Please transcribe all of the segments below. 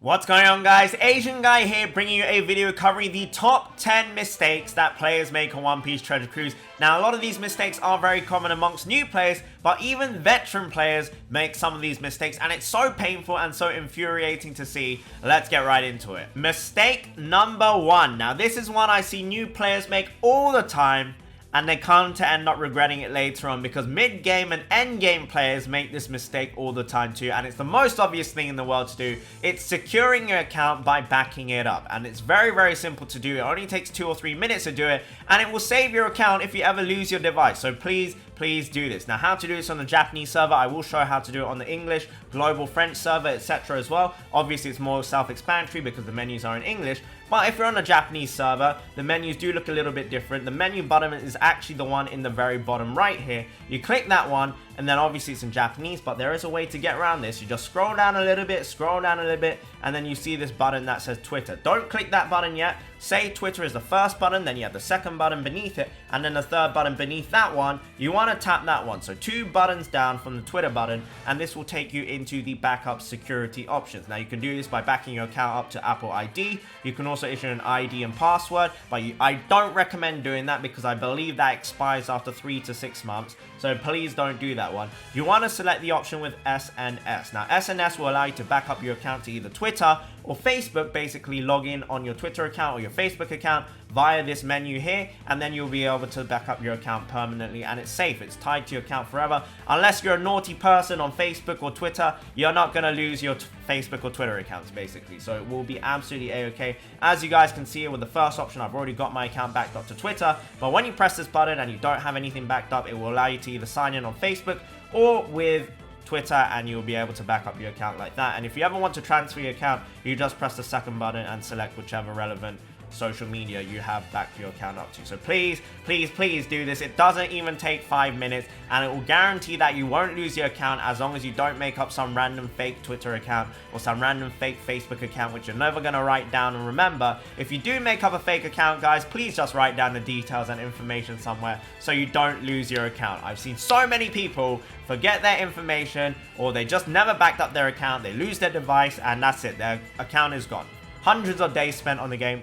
What's going on, guys? Asian Guy here, bringing you a video covering the top 10 mistakes that players make on One Piece Treasure Cruise. Now, a lot of these mistakes are very common amongst new players, but even veteran players make some of these mistakes, and it's so painful and so infuriating to see. Let's get right into it. Mistake number 1. Now, this is one I see new players make all the time, and they come to end up regretting it later on, because mid-game and end-game players make this mistake all the time too, and it's the most obvious thing in the world to do. It's securing your account by backing it up, and it's very, very simple to do. It only takes 2 or 3 minutes to do it, and it will save your account if you ever lose your device. So please do this. Now, how to do this on the Japanese server, I will show how to do it on the English, global French server, etc. as well. Obviously, it's more self-explanatory because the menus are in English, but if you're on a Japanese server, the menus do look a little bit different. The menu button is actually the one in the very bottom right here. You click that one, and then obviously it's in Japanese, but there is a way to get around this. You just scroll down a little bit, and then you see this button that says Twitter. Don't click that button yet. Say Twitter is the first button, then you have the second button beneath it, and then the third button beneath that one. You want to tap that one. So 2 buttons down from the Twitter button, and this will take you into the backup security options. Now, you can do this by backing your account up to Apple ID. You can also issue an ID and password, but I don't recommend doing that because I believe that expires after 3 to 6 months. So please don't do that one. You want to select the option with SNS. Now, SNS will allow you to back up your account to either Twitter or Facebook. Basically, log in on your Twitter account or your Facebook account via this menu here, and then you'll be able to back up your account permanently, and it's safe. It's tied to your account forever. Unless you're a naughty person on Facebook or Twitter, you're not going to lose your Facebook or Twitter accounts, basically. So it will be absolutely a-okay. As you guys can see with the first option, I've already got my account backed up to Twitter, but when you press this button and you don't have anything backed up, it will allow you to either sign in on Facebook or with Twitter, and you'll be able to back up your account like that. And if you ever want to transfer your account, you just press the second button and select whichever relevant social media you have backed your account up to. So please do this. It doesn't even take 5 minutes, and it will guarantee that you won't lose your account as long as you don't make up some random fake Twitter account or some random fake Facebook account, which you're never going to write down. And remember, if you do make up a fake account, guys, please just write down the details and information somewhere so you don't lose your account. I've seen so many people forget their information, or they just never backed up their account, they lose their device, and that's it. Their account is gone. Hundreds of days spent on the game,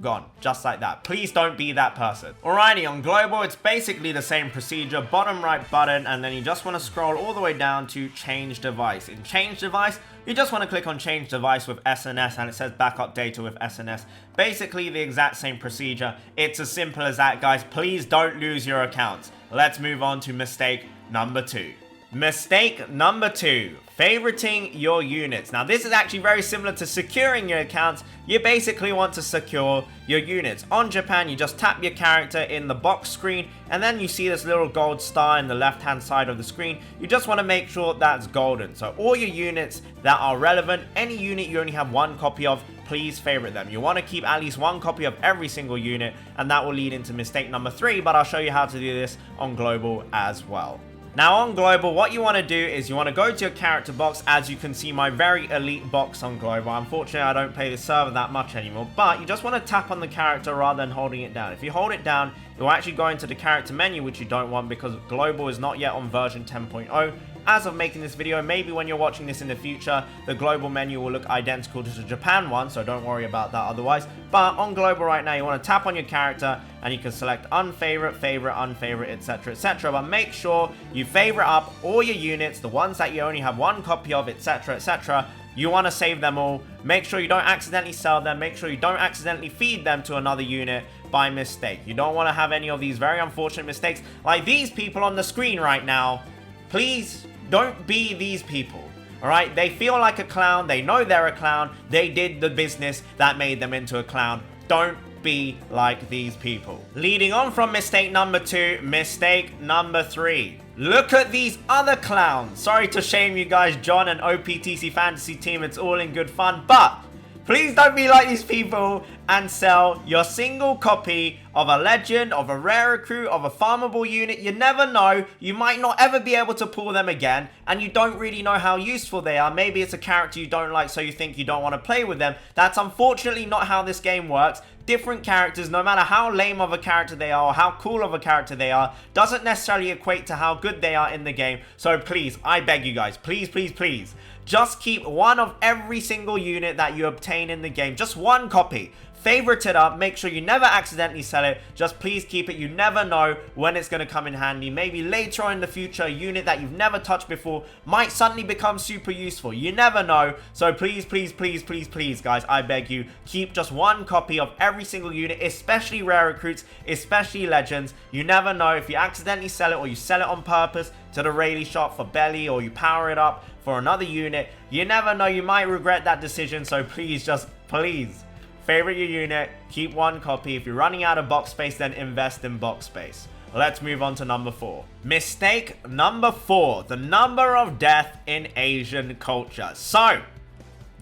gone, just like that. Please don't be that person. Alrighty, on global, it's basically the same procedure. Bottom right button, and then you just want to scroll all the way down to change device. In change device, you just want to click on change device with SNS, and it says backup data with SNS. Basically the exact same procedure. It's as simple as that, guys. Please don't lose your accounts. Let's move on to mistake number 2. Mistake number 2, favoriting your units. Now, this is actually very similar to securing your accounts. You basically want to secure your units. On Japan, you just tap your character in the box screen, and then you see this little gold star in the left-hand side of the screen. You just want to make sure that's golden. So all your units that are relevant, any unit you only have 1 copy of, please favorite them. You want to keep at least 1 copy of every single unit, and that will lead into mistake number 3, but I'll show you how to do this on global as well. Now, on global, what you want to do is you want to go to your character box. As you can see, my very elite box on global. Unfortunately, I don't play the server that much anymore, but you just want to tap on the character rather than holding it down. If you hold it down, it will actually go into the character menu, which you don't want because global is not yet on version 10.0. As of making this video, maybe when you're watching this in the future, the global menu will look identical to the Japan one, so don't worry about that otherwise. But on global right now, you want to tap on your character, and you can select unfavorite, favorite, unfavorite, etc, etc. But make sure you favorite up all your units, the ones that you only have 1 copy of, etc, etc. You want to save them all. Make sure you don't accidentally sell them. Make sure you don't accidentally feed them to another unit by mistake. You don't want to have any of these very unfortunate mistakes like these people on the screen right now. Please don't be these people. Alright, they feel like a clown, they know they're a clown, they did the business that made them into a clown. Don't be like these people. Leading on from mistake number 2, mistake number 3. Look at these other clowns. Sorry to shame you guys, John and OPTC Fantasy Team, it's all in good fun, but please don't be like these people and sell your single copy of a legend, of a rare recruit, of a farmable unit. You never know, you might not ever be able to pull them again, and you don't really know how useful they are. Maybe it's a character you don't like, so you think you don't want to play with them. That's unfortunately not how this game works. Different characters, no matter how lame of a character they are or how cool of a character they are, doesn't necessarily equate to how good they are in the game. So please, I beg you guys, please, please, please, just keep one of every single unit that you obtain in the game. Just one copy. Favorite it up, make sure you never accidentally sell it, just please keep it. You never know when it's going to come in handy. Maybe later on in the future, a unit that you've never touched before might suddenly become super useful. You never know, so please, please, please, please, please, guys, I beg you, keep just one copy of every single unit, especially rare recruits, especially legends. You never know, if you accidentally sell it or you sell it on purpose to the Rayleigh shop for belly, or you power it up for another unit, you never know, you might regret that decision. So please, just please, favorite your unit, keep one copy. If you're running out of box space, then invest in box space. Let's move on to number 4. Mistake number 4, the number of death in Asian culture. So,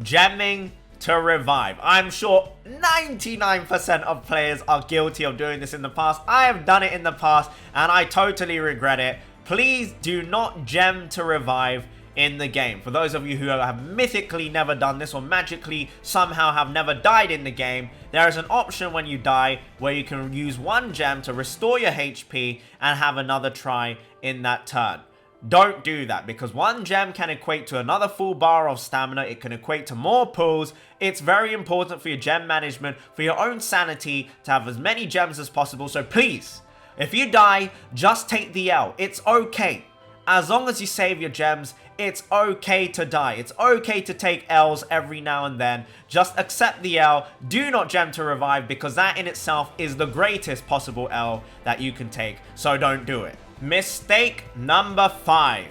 gemming to revive. I'm sure 99% of players are guilty of doing this in the past. I have done it in the past, and I totally regret it. Please do not gem to revive in the game. For those of you who have mythically never done this or magically somehow have never died in the game, there is an option when you die where you can use one gem to restore your HP and have another try in that turn. Don't do that, because one gem can equate to another full bar of stamina. It can equate to more pulls. It's very important for your gem management, for your own sanity, to have as many gems as possible. So please, if you die, just take the L. It's okay. As long as you save your gems, it's okay to die. It's okay to take L's every now and then. Just accept the L. Do not gem to revive, because that in itself is the greatest possible L that you can take. So don't do it. Mistake number 5.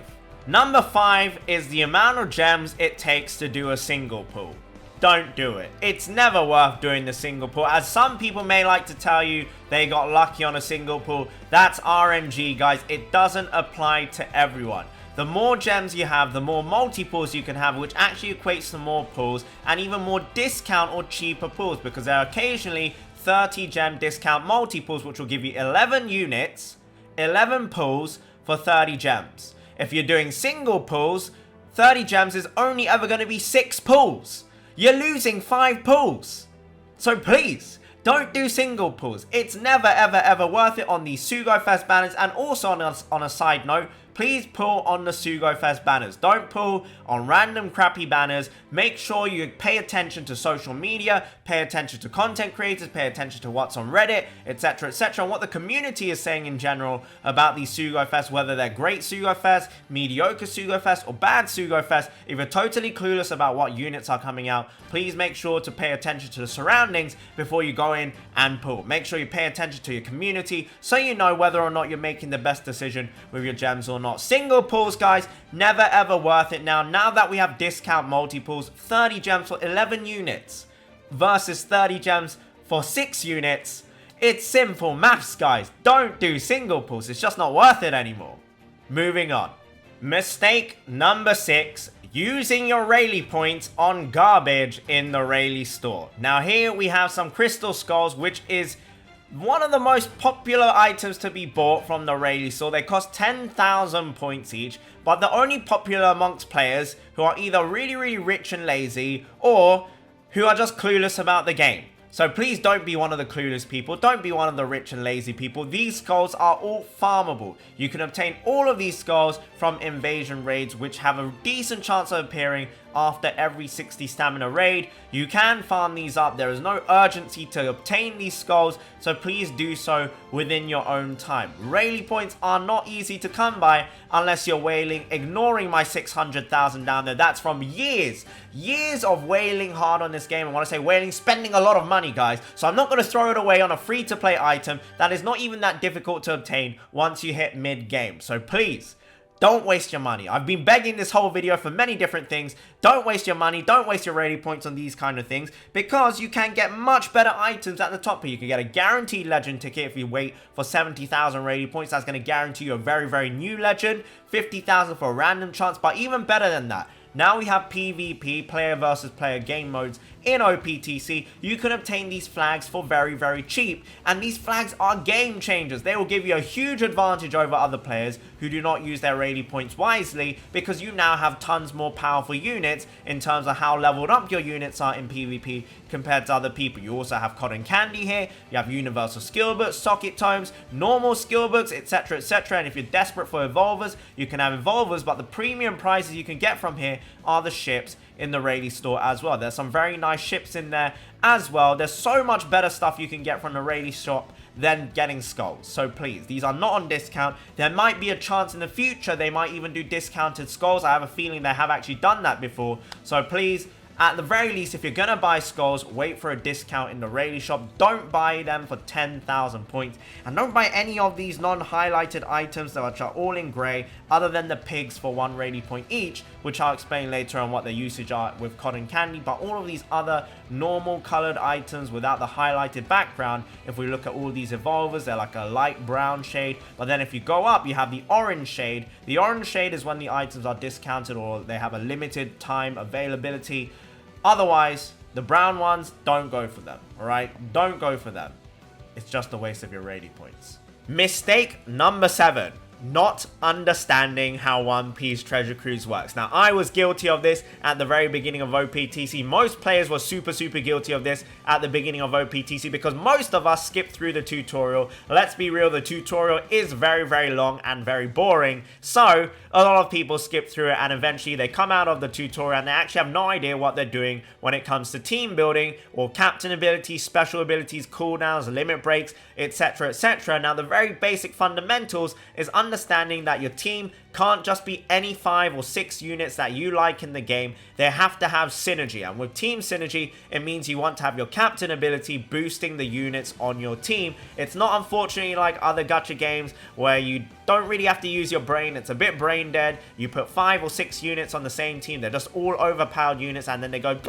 Number 5 is the amount of gems it takes to do a single pull. Don't do it. It's never worth doing the single pull. As some people may like to tell you they got lucky on a single pull, that's RNG, guys. It doesn't apply to everyone. The more gems you have, the more multi-pulls you can have, which actually equates to more pulls and even more discount or cheaper pulls, because there are occasionally 30 gem discount multi-pulls, which will give you 11 units, 11 pulls for 30 gems. If you're doing single pulls, 30 gems is only ever going to be 6 pulls. You're losing 5 pulls. So please, don't do single pulls. It's never, ever, ever worth it on these sugo-fest banners. And also on a side note, please pull on the sugo-fest banners. Don't pull on random crappy banners. Make sure you pay attention to social media, pay attention to content creators, pay attention to what's on Reddit, etc, etc, and what the community is saying in general about these sugo-fest, whether they're great sugo-fest, mediocre sugo-fest, or bad sugo-fest. If you're totally clueless about what units are coming out, please make sure to pay attention to the surroundings before you go in and pull. Make sure you pay attention to your community so you know whether or not you're making the best decision with your gems or not. Single pulls, guys, never ever worth it. Now that we have discount multi-pulls, 30 gems for 11 units versus 30 gems for 6 units, it's simple maths, guys. Don't do single pulls. It's just not worth it anymore. Moving on. Mistake number 6. Using your Rayleigh points on garbage in the Rayleigh store. Now here we have some crystal skulls, which is one of the most popular items to be bought from the Rayleigh store. They cost 10,000 points each, but they're only popular amongst players who are either really, really rich and lazy, or who are just clueless about the game. So please don't be one of the clueless people. Don't be one of the rich and lazy people. These skulls are all farmable. You can obtain all of these skulls from invasion raids, which have a decent chance of appearing after every 60 stamina raid. You can farm these up. There is no urgency to obtain these skulls, so please do so within your own time. Rayleigh points are not easy to come by unless you're whaling, ignoring my 600,000 down there. That's from years of whaling hard on this game. I want to say whaling, spending a lot of money, guys. So I'm not going to throw it away on a free-to-play item that is not even that difficult to obtain once you hit mid-game. So please, don't waste your money. I've been begging this whole video for many different things. Don't waste your money. Don't waste your Rayleigh points on these kind of things, because you can get much better items at the top here. You can get a guaranteed legend ticket if you wait for 70,000 Rayleigh points. That's going to guarantee you a very, very new legend. 50,000 for a random chance, but even better than that, Now we have PvP, player versus player game modes in OPTC. You can obtain these flags for very, very cheap, and these flags are game changers. They will give you a huge advantage over other players who do not use their rally points wisely, because you now have tons more powerful units in terms of how leveled up your units are in PvP compared to other people. You also have cotton candy here, you have universal skill books, socket tomes, normal skill books, etc, etc, and if you're desperate for evolvers, you can have evolvers, but the premium prizes you can get from here are the ships in the Rayleigh store as well. There's some very nice ships in there as well. There's so much better stuff you can get from the Rayleigh shop than getting skulls. So please, these are not on discount. There might be a chance in the future they might even do discounted skulls. I have a feeling they have actually done that before. So please, at the very least, if you're going to buy skulls, wait for a discount in the Rayleigh shop. Don't buy them for 10,000 points. And don't buy any of these non-highlighted items that are all in grey, other than the pigs for 1 Rayleigh point each, which I'll explain later on what their usage are with cotton candy. But all of these other normal coloured items without the highlighted background, if we look at all these evolvers, they're like a light brown shade. But then if you go up, you have the orange shade. The orange shade is when the items are discounted or they have a limited time availability. Otherwise, the brown ones, don't go for them, alright? Don't go for them. It's just a waste of your Rayleigh points. Mistake number 7. Not understanding how One Piece Treasure Cruise works. Now, I was guilty of this at the very beginning of OPTC. Most players were super guilty of this at the beginning of OPTC because most of us skipped through the tutorial. Let's be real, the tutorial is very long and very boring. So, a lot of people skip through it and eventually they come out of the tutorial and they actually have no idea what they're doing when it comes to team building or captain abilities, special abilities, cooldowns, limit breaks, etc, etc. Now, the very basic fundamentals is understanding that your team can't just be any 5 or 6 units that you like in the game. They have to have synergy, and with team synergy, it means you want to have your captain ability boosting the units on your team. It's not unfortunately like other gacha games where you don't really have to use your brain. It's a bit brain dead. You put 5 or 6 units on the same team, they're just all overpowered units, and then they go.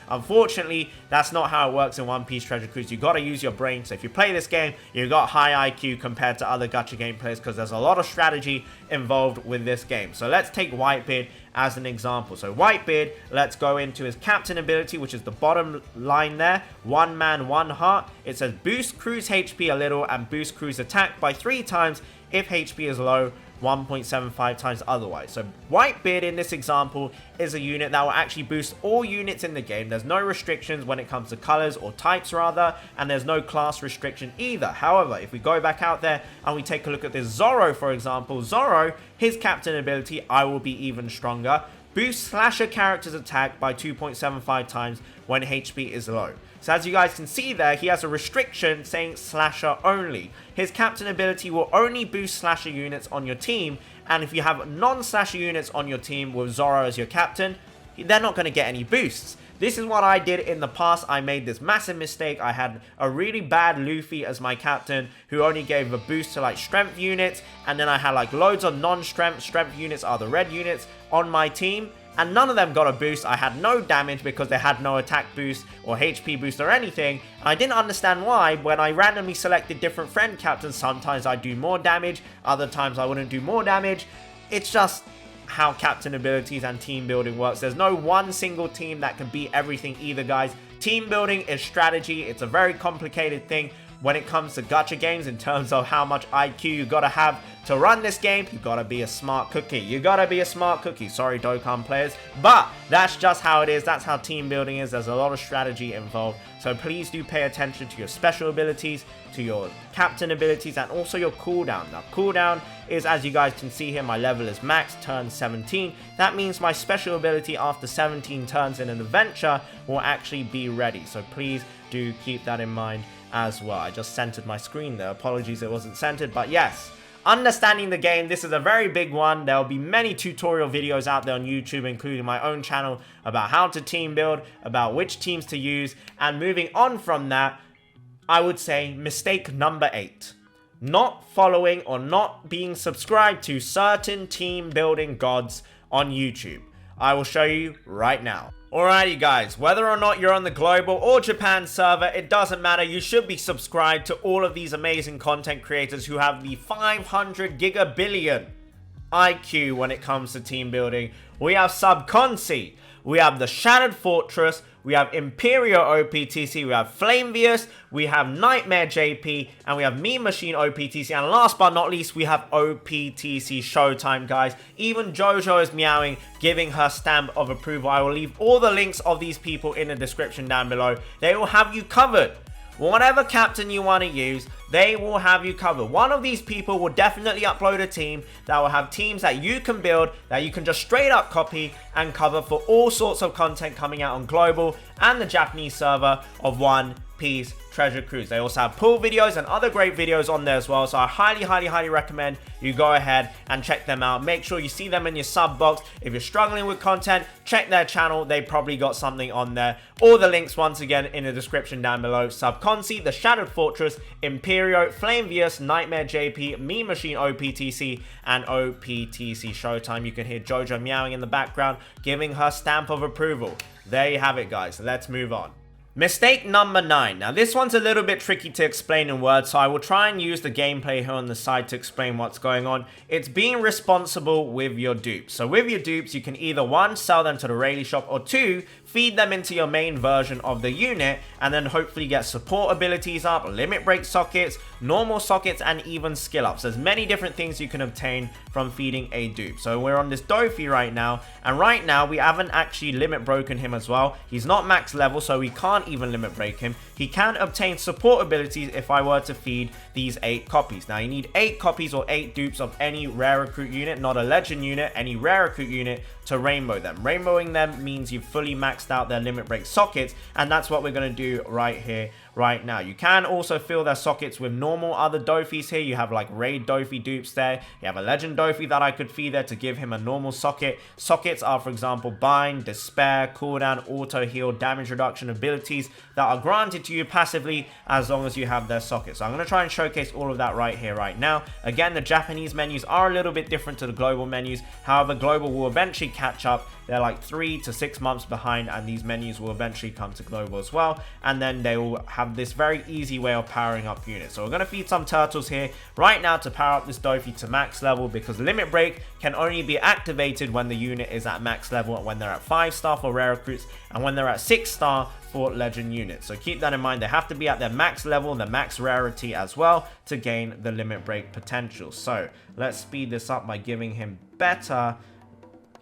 Unfortunately, that's not how it works in One Piece Treasure Cruise. You got to use your brain. So if you play this game, you got high IQ compared to other gacha game players because there's a lot of strategy involved with this game. So let's take Whitebeard as an example. So Whitebeard, let's go into his captain ability, which is the bottom line there. 1 man, 1 heart. It says boost cruise HP a little and boost cruise attack by 3 times if HP is low, 1.75 times otherwise. So Whitebeard in this example is a unit that will actually boost all units in the game. There's no restrictions when it comes to colors or types rather, and there's no class restriction either. However, if we go back out there and we take a look at this Zoro, for example, Zoro, his captain ability, I will be even stronger. Boost slasher character's attack by 2.75 times when HP is low. So as you guys can see there, he has a restriction saying slasher only. His captain ability will only boost slasher units on your team, and if you have non-slasher units on your team with Zoro as your captain, they're not going to get any boosts. This is what I did in the past. I made this massive mistake. I had a really bad Luffy as my captain who only gave a boost to like strength units, and then I had like loads of non-strength. Strength units are the red units on my team, and none of them got a boost. I had no damage because they had no attack boost or HP boost or anything. And I didn't understand why when I randomly selected different friend captains, sometimes I'd do more damage, other times I wouldn't do more damage. It's just how captain abilities and team building works. There's no one single team that can beat everything either, guys. Team building is strategy. It's a very complicated thing when it comes to gacha games in terms of how much IQ you gotta have to run this game. You gotta be a smart cookie. You gotta be a smart cookie. Sorry, Dokkan players, but that's just how it is. That's how team building is. There's a lot of strategy involved. So please do pay attention to your special abilities, to your captain abilities, and also your cooldown. Now, cooldown is, as you guys can see here, my level is max, turn 17. That means my special ability after 17 turns in an adventure will actually be ready. So please do keep that in mind as well. I just centered my screen there. Apologies it wasn't centered, but yes. Understanding the game, this is a very big one. There will be many tutorial videos out there on YouTube, including my own channel, about how to team build, about which teams to use, and moving on from that, I would say mistake number 8. Not following or not being subscribed to certain team building gods on YouTube. I will show you right now. Alrighty guys, whether or not you're on the global or Japan server, it doesn't matter. You should be subscribed to all of these amazing content creators who have the 500 gigabillion IQ when it comes to team building. we have Subconsi, we have the Shattered Fortress, we have Imperial OPTC, we have Flamevius, we have Nightmare JP, and we have Mean Machine OPTC, and last but not least, we have OPTC Showtime, guys. Even Jojo is meowing, giving her stamp of approval. I will leave all the links of these people in the description down below. They will have you covered. Whatever captain you want to use, they will have you covered. One of these people will definitely upload a team that will have teams that you can build, that you can just straight up copy and cover for all sorts of content coming out on global and the Japanese server of One Piece Treasure Cruise. They also have pool videos and other great videos on there as well, so I highly recommend you go ahead and check them out. Make sure you see them in your sub box. If you're struggling with content, check their channel. They probably got something on there. All the links once again in the description down below. Subconsi, the Shattered Fortress, Imperio, Flamevius, Nightmare JP, Mean Machine OPTC, and OPTC Showtime. You can hear Jojo meowing in the background, giving her stamp of approval. There you have it, guys. Let's move on. Mistake number 9. Now this one's a little bit tricky to explain in words, so I will try and use the gameplay here on the side to explain what's going on. It's being responsible with your dupes. So with your dupes, you can either 1, sell them to the Rayleigh shop, or 2, feed them into your main version of the unit, and then hopefully get support abilities up, limit break sockets, normal sockets, and even skill ups. There's many different things you can obtain from feeding a dupe. So we're on this Dofi right now, and right now we haven't actually limit broken him as well. He's not max level, so we can't even limit break him. He can obtain support abilities if I were to feed these 8 copies. Now you need 8 copies or 8 dupes of any rare recruit unit, not a legend unit, any rare recruit unit, to rainbow them. Rainbowing them means you've fully maxed out their limit break sockets, and that's what we're going to do right here, right now. You can also fill their sockets with normal other Dofis here. You have like raid Dofi dupes there. You have a legend Dofi that I could feed there to give him a normal socket. Sockets are, for example, bind, despair, cooldown, auto heal, damage reduction abilities that are granted to you passively as long as you have their sockets. So I'm going to try and showcase all of that right here, right now. Again, the Japanese menus are a little bit different to the global menus. However, global will eventually catch up. They're like 3 to 6 months behind, and these menus will eventually come to global as well, and then they will have this very easy way of powering up units. So we're going to feed some turtles here right now to power up this Dofi to max level, because limit break can only be activated when the unit is at max level, when they're at 5-star for rare recruits, and when they're at 6-star for legend units. So keep that in mind. They have to be at their max level and the max rarity as well to gain the limit break potential. So let's speed this up by giving him better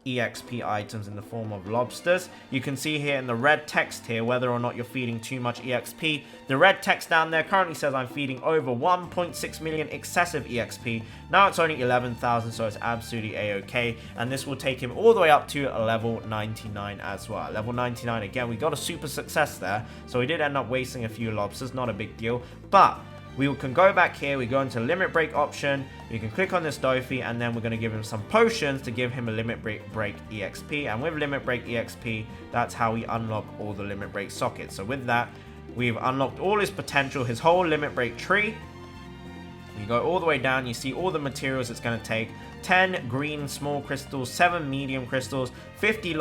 EXP items in the form of lobsters. You can see here in the red text here whether or not you're feeding too much EXP. The red text down there currently says I'm feeding over 1.6 million excessive EXP. Now it's only 11,000, so it's absolutely a-okay, and this will take him all the way up to level 99 as well. Level 99, again, we got a super success there, so we did end up wasting a few lobsters, not a big deal, but we can go back here, we go into limit break option, we can click on this Dofi, and then we're going to give him some potions to give him a limit break EXP, and with limit break EXP, that's how we unlock all the limit break sockets. So with that, we've unlocked all his potential, his whole limit break tree. You go all the way down, you see all the materials it's going to take. 10 green small crystals, 7 medium crystals, 50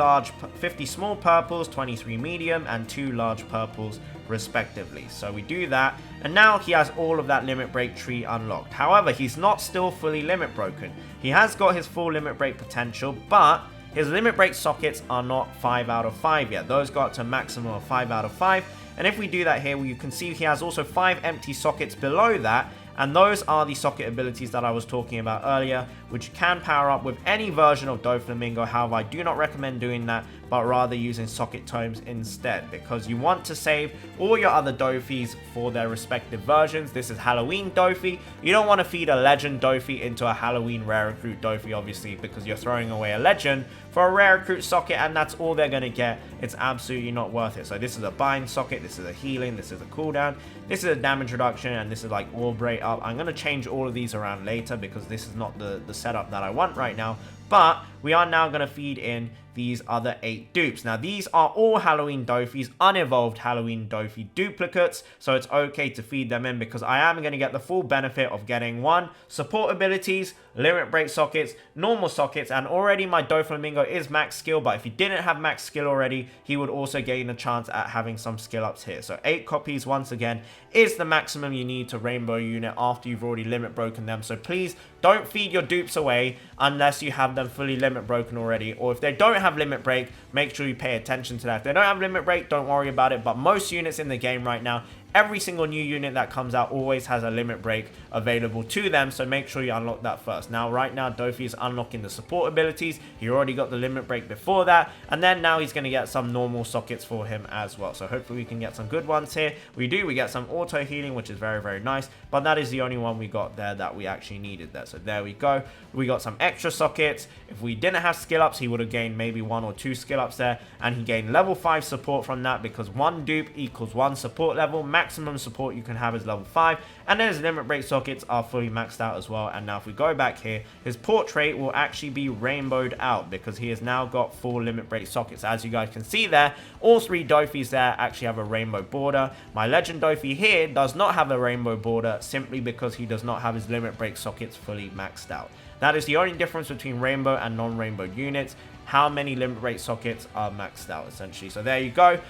small purples, 23 medium, and 2 large purples respectively. So we do that, and now he has all of that limit break tree unlocked. However, he's not still fully limit broken. He has got his full limit break potential, but his limit break sockets are not 5 out of 5 yet. Those got to a maximum of 5 out of 5. And if we do that here, well, you can see he has also 5 empty sockets below that. And those are the socket abilities that I was talking about earlier, which can power up with any version of Doflamingo. However, I do not recommend doing that, but rather using socket tomes instead, because you want to save all your other Dofis for their respective versions. This is Halloween Dofi. You don't want to feed a legend Dofi into a Halloween rare recruit Dofi, obviously, because you're throwing away a legend for a rare recruit socket, and that's all they're going to get. It's absolutely not worth it. So this is a bind socket, this is a healing, this is a cooldown, this is a damage reduction, and this is like orb rate up. I'm going to change all of these around later because this is not the setup that I want right now. But we are now going to feed in these other 8 dupes. Now, these are all Halloween Dofis, unevolved Halloween Dofi duplicates, so it's okay to feed them in because I am going to get the full benefit of getting 1, support abilities, limit break sockets, normal sockets, and already my Doflamingo is max skill, but if he didn't have max skill already, he would also gain a chance at having some skill ups here. So 8 copies, once again, is the maximum you need to rainbow unit after you've already limit broken them. So please don't feed your dupes away unless you have them fully limit broken already, or if they don't have limit break, make sure you pay attention to that. If they don't have limit break, don't worry about it, but most units in the game right now, every single new unit that comes out always has a limit break available to them, so make sure you unlock that first. Now, right now, Dofi is unlocking the support abilities. He already got the limit break before that, and then now he's going to get some normal sockets for him as well. So hopefully we can get some good ones here. We get some auto healing, which is very, very nice, but that is the only one we got there that we actually needed there. So there we go. We got some extra sockets. If we didn't have skill ups, he would have gained maybe 1 or 2 skill ups there, and he gained level 5 support from that, because 1 dupe equals 1 support level. Maximum support you can have is level 5, and then his limit break sockets are fully maxed out as well. And now if we go back here, his portrait will actually be rainbowed out because he has now got 4 limit break sockets. As you guys can see there, all 3 Dofis there actually have a rainbow border. My legend Dofi here does not have a rainbow border simply because he does not have his limit break sockets fully maxed out. That is the only difference between rainbow and non-rainbow units, how many limit break sockets are maxed out essentially. So there you go.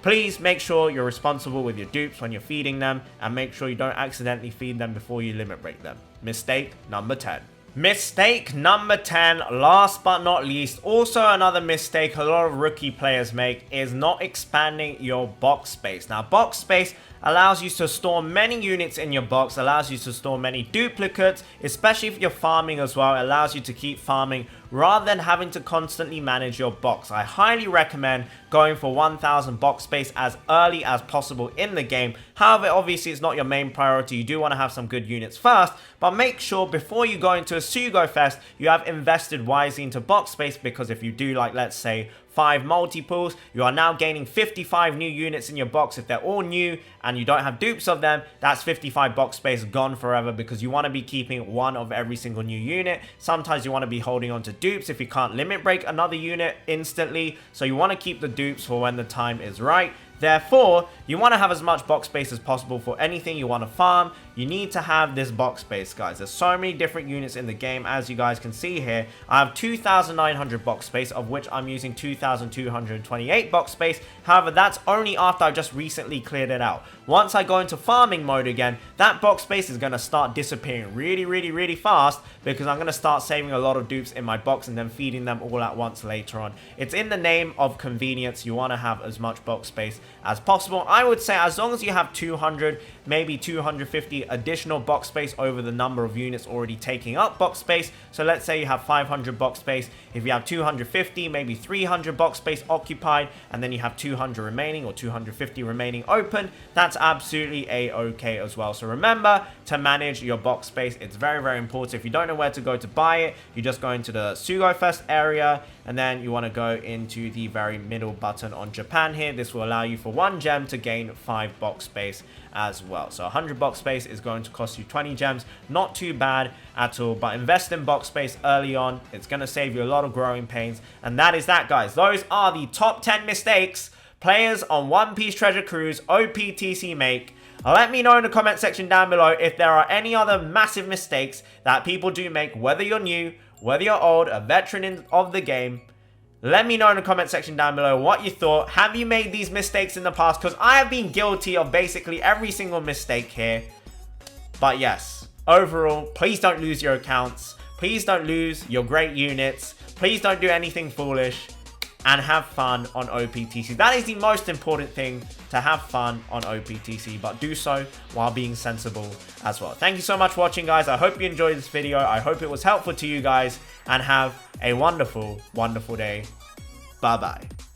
Please make sure you're responsible with your dupes when you're feeding them, and make sure you don't accidentally feed them before you limit break them. Mistake number 10. Mistake number 10, last but not least, also another mistake a lot of rookie players make, is not expanding your box space. Now, box space allows you to store many units in your box, allows you to store many duplicates, especially if you're farming as well. It allows you to keep farming rather than having to constantly manage your box. I highly recommend going for 1000 box space as early as possible in the game. However, obviously it's not your main priority. You do want to have some good units first, but make sure before you go into a sugo-fest, you have invested wisely into box space, because if you do, like, let's say 5 multiples, you are now gaining 55 new units in your box. If they're all new and you don't have dupes of them, that's 55 box space gone forever, because you want to be keeping 1 of every single new unit. Sometimes you want to be holding on to dupes if you can't limit break another unit instantly, so you want to keep the dupes for when the time is right. Therefore, you want to have as much box space as possible for anything you want to farm. You need to have this box space, guys. There's so many different units in the game, as you guys can see here. I have 2,900 box space, of which I'm using 2,228 box space. However, that's only after I just recently cleared it out. Once I go into farming mode again, that box space is going to start disappearing really fast, because I'm going to start saving a lot of dupes in my box and then feeding them all at once later on. It's in the name of convenience. You want to have as much box space as possible. I would say as long as you have 200, maybe 250 additional box space over the number of units already taking up box space. So let's say you have 500 box space. If you have 250, maybe 300 box space occupied, and then you have 200 remaining or 250 remaining open, that's absolutely a-okay as well. So remember to manage your box space. It's very important. If you don't know where to go to buy it, you just go into the sugo-fest area, and then you want to go into the very middle button on Japan here. This will allow you for 1 gem to gain 5 box space as well. So 100 box space is going to cost you 20 gems. Not too bad at all, but invest in box space early on. It's going to save you a lot of growing pains. And that is that, guys. Those are the top 10 mistakes players on One Piece Treasure Cruise OPTC make. Let me know in the comment section down below if there are any other massive mistakes that people do make, whether you're new, whether you're old, a veteran of the game. Let me know in the comment section down below what you thought. Have you made these mistakes in the past? Because I have been guilty of basically every single mistake here. But yes, overall, please don't lose your accounts. Please don't lose your great units. Please don't do anything foolish. And have fun on OPTC. That is the most important thing, to have fun on OPTC, but do so while being sensible as well. Thank you so much for watching, guys. I hope you enjoyed this video. I hope it was helpful to you guys, and have a wonderful day. Bye bye.